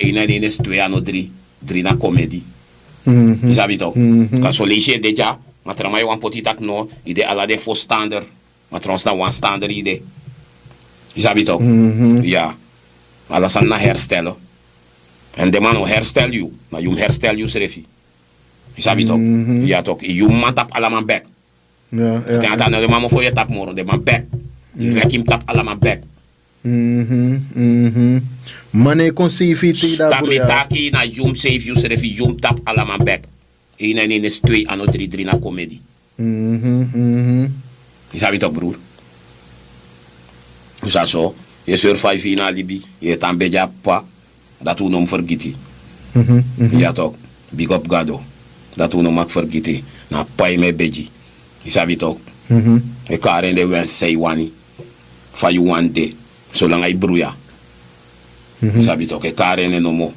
1 en 1 is 2 en 3. 3 na comedy. Isabi toch? Kan zo lees je dit ja. Maar tramai wan potitak no. Ide ala de voorstander. Maar trouwens na wan stander ide. Isabi toch? Ja. Alles aan na herstellen. En de man herstel you. Maar je herstel you serefi. Isabi toch? Ja toch? Je man tap ala man back. Ja, ja. Ja, dan de man voor je tap moro. De man back. Je rek hem tap ala man back. Mane kon see fit da Tap me taki na jum save you serefi. Jum tap ala man back. 1 en 1 is 2 en 3 3 na comedy. Isabi toch broer? Usa zo. Je survive in alibi. Je tan beja pa. Dat we nog vergeten. Ja toch. Big up Gado. Dat we nog mag vergeten. Na pai me beji. Isabi toch. E karen de wen say wani. Fa you one day. Zolang hij broeia. Isabi toch. E karen no mo.